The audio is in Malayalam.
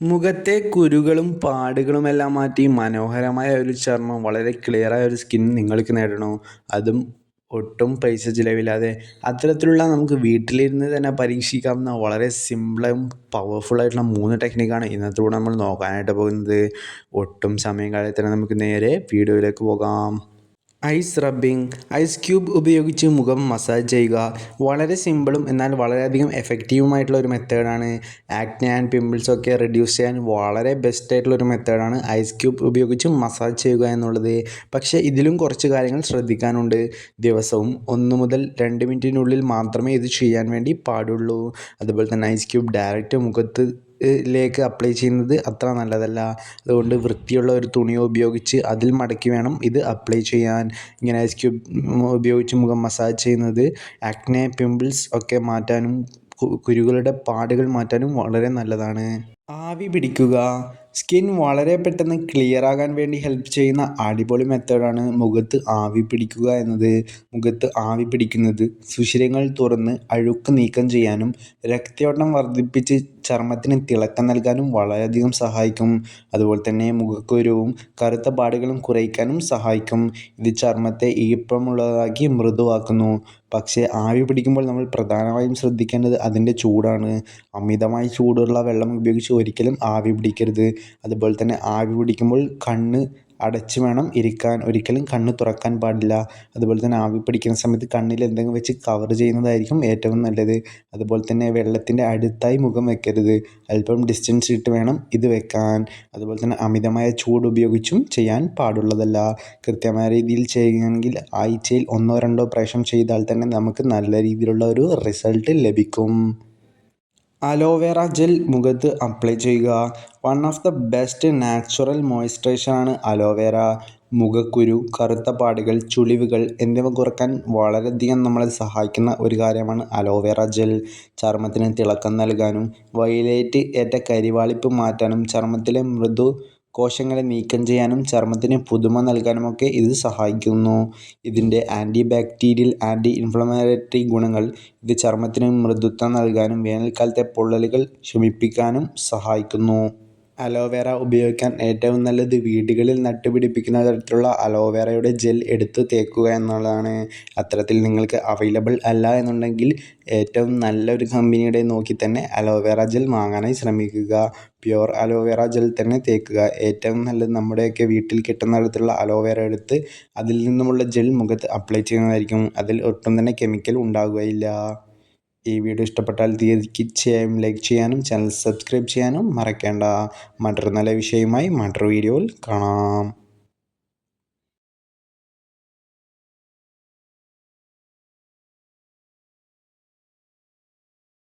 മുഖത്തെ കുരുകളും പാടുകളുമെല്ലാം മാറ്റി മനോഹരമായ ഒരു ചർമ്മം, വളരെ ക്ലിയറായ ഒരു സ്കിൻ നിങ്ങൾക്ക് നേടണോ? അതും ഒട്ടും പൈസ ചിലവില്ലാതെ. അത്തരത്തിലുള്ള നമുക്ക് വീട്ടിലിരുന്ന് തന്നെ പരീക്ഷിക്കാവുന്ന വളരെ സിമ്പിളും പവർഫുൾ ആയിട്ടുള്ള 3 ടെക്നിക്കാണ് ഇന്നത്തെ നമ്മൾ നോക്കാനായിട്ട് പോകുന്നത്. ഒട്ടും സമയം കളയാതെ തന്നെ നമുക്ക് നേരെ വീഡിയോയിലേക്ക് പോകാം. Ice rubbing. ഐസ് ക്യൂബ് ഉപയോഗിച്ച് മുഖം മസാജ് ചെയ്യുക. വളരെ സിമ്പിളും എന്നാൽ വളരെയധികം എഫക്റ്റീവുമായിട്ടുള്ള ഒരു മെത്തേഡാണ്. ആക്നെ ആൻഡ് പിമ്പിൾസ് ഒക്കെ റെഡ്യൂസ് ചെയ്യാൻ വളരെ ബെസ്റ്റ് ആയിട്ടുള്ള ഒരു മെത്തേഡാണ് ഐസ് ക്യൂബ് ഉപയോഗിച്ച് മസാജ് ചെയ്യുക എന്നുള്ളത്. പക്ഷേ ഇതിലും കുറച്ച് കാര്യങ്ങൾ ശ്രദ്ധിക്കാനുണ്ട്. ദിവസവും 1 മുതൽ 2 മിനിറ്റിനുള്ളിൽ മാത്രമേ ഇത് ചെയ്യാൻ വേണ്ടി പാടുള്ളൂ. അതുപോലെ തന്നെ ഐസ് ക്യൂബ് ഡയറക്റ്റ് ലേക്ക് അപ്ലൈ ചെയ്യുന്നത് അത്ര നല്ലതല്ല. അതുകൊണ്ട് വൃത്തിയുള്ള ഒരു തുണിയോ ഉപയോഗിച്ച് അതിൽ മടക്കി വേണം ഇത് അപ്ലൈ ചെയ്യാൻ. ഇങ്ങനെ ഐസ് ക്യൂബ് ഉപയോഗിച്ച് മുഖം മസാജ് ചെയ്യുന്നത് ആക്നെ പിമ്പിൾസ് ഒക്കെ മാറ്റാനും കുരുകളുടെ പാടുകൾ മാറ്റാനും വളരെ നല്ലതാണ്. ആവി പിടിക്കുക. സ്കിൻ വളരെ പെട്ടെന്ന് ക്ലിയർ ആകാൻ വേണ്ടി ഹെൽപ്പ് ചെയ്യുന്ന അടിപൊളി മെത്തേഡാണ് മുഖത്ത് ആവി പിടിക്കുക എന്നത്. മുഖത്ത് ആവി പിടിക്കുന്നത് സുഷിരങ്ങൾ തുറന്ന് അഴുക്ക് നീക്കം ചെയ്യാനും രക്തയോട്ടം വർദ്ധിപ്പിച്ച് ചർമ്മത്തിന് തിളക്കം നൽകാനും വളരെയധികം സഹായിക്കും. അതുപോലെ തന്നെ മുഖക്കുരുവും കറുത്ത പാടുകളും കുറയ്ക്കാനും സഹായിക്കും. ഇത് ചർമ്മത്തെ ഈർപ്പമുള്ളതാക്കി മൃദുവാക്കുന്നു. പക്ഷേ ആവി പിടിക്കുമ്പോൾ നമ്മൾ പ്രധാനമായും ശ്രദ്ധിക്കേണ്ടത് അതിൻ്റെ ചൂടാണ്. അമിതമായി ചൂടുള്ള വെള്ളം ഉപയോഗിച്ച് ഒരിക്കലും ആവി പിടിക്കരുത്. അതുപോലെ തന്നെ ആവി പിടിക്കുമ്പോൾ കണ്ണ് അടച്ച് വേണം ഇരിക്കാൻ. ഒരിക്കലും കണ്ണ് തുറക്കാൻ പാടില്ല. അതുപോലെ തന്നെ ആവി പിടിക്കുന്ന സമയത്ത് കണ്ണിൽ എന്തെങ്കിലും വെച്ച് കവർ ചെയ്യുന്നതായിരിക്കും ഏറ്റവും നല്ലത്. അതുപോലെ തന്നെ വെള്ളത്തിൻ്റെ അടുത്തായി മുഖം വെക്കരുത്. അല്പം ഡിസ്റ്റൻസ് ഇട്ട് വേണം ഇത് വെക്കാൻ. അതുപോലെ തന്നെ അമിതമായ ചൂട് ഉപയോഗിച്ചും ചെയ്യാൻ പാടുള്ളതല്ല. കൃത്യമായ രീതിയിൽ ചെയ്യുകയാണെങ്കിൽ ആഴ്ചയിൽ 1-2 പ്രാവശ്യം ചെയ്താൽ തന്നെ നമുക്ക് നല്ല രീതിയിലുള്ള ഒരു റിസൾട്ട് ലഭിക്കും. അലോവേറ ജെൽ മുഖത്ത് അപ്ലൈ ചെയ്യുക. One of the best natural മോയ്സ്ചറൈസറാണ് അലോവേറ. മുഖക്കുരു, കറുത്ത പാടുകൾ, ചുളിവുകൾ എന്നിവ കുറയ്ക്കാൻ വളരെയധികം നമ്മളെ സഹായിക്കുന്ന ഒരു കാര്യമാണ് അലോവേറ ജെൽ. ചർമ്മത്തിന് തിളക്കം നൽകാനും വെയിലേറ്റ് ഏറ്റ കരിവാളിപ്പ് മാറ്റാനും ചർമ്മത്തിലെ മൃദു കോശങ്ങളെ നീക്കം ചെയ്യാനും ചർമ്മത്തിന് പുതുമ നൽകാനുമൊക്കെ ഇത് സഹായിക്കുന്നു. ഇതിൻ്റെ ആൻറ്റി ബാക്ടീരിയൽ, ആൻറ്റി ഇൻഫ്ലമേറ്ററി ഗുണങ്ങൾ ഇത് ചർമ്മത്തിന് മൃദുത്വം നൽകാനും വേനൽക്കാലത്തെ പൊള്ളലുകൾ ശമിപ്പിക്കാനും സഹായിക്കുന്നു. അലോവേറ ഉപയോഗിക്കാൻ ഏറ്റവും നല്ലത് വീടുകളിൽ നട്ടുപിടിപ്പിക്കുന്ന തരത്തിലുള്ള അലോവേറയുടെ ജെൽ എടുത്ത് തേക്കുക എന്നുള്ളതാണ്. അത്തരത്തിൽ നിങ്ങൾക്ക് അവൈലബിൾ അല്ല എന്നുണ്ടെങ്കിൽ ഏറ്റവും നല്ലൊരു കമ്പനിയുടെ നോക്കി തന്നെ അലോവേറ ജെൽ വാങ്ങാനായി ശ്രമിക്കുക. പ്യുവർ അലോവേറ ജെൽ തന്നെ തേക്കുക. ഏറ്റവും നല്ലത് നമ്മുടെയൊക്കെ വീട്ടിൽ കിട്ടുന്ന തരത്തിലുള്ള അലോവേറ എടുത്ത് അതിൽ നിന്നുമുള്ള ജെൽ മുഖത്ത് അപ്ലൈ ചെയ്യുന്നതായിരിക്കും. അതിൽ ഒട്ടും തന്നെ കെമിക്കൽ ഉണ്ടാവുകയില്ല. ഈ വീഡിയോ ഇഷ്ടപ്പെട്ടാൽ തീർച്ചയായും ലൈക്ക് ചെയ്യാനും ചാനൽ സബ്സ്ക്രൈബ് ചെയ്യാനും മറക്കേണ്ട. മറ്റൊരു നല്ല വിഷയവുമായി മറ്റൊരു വീഡിയോയിൽ കാണാം.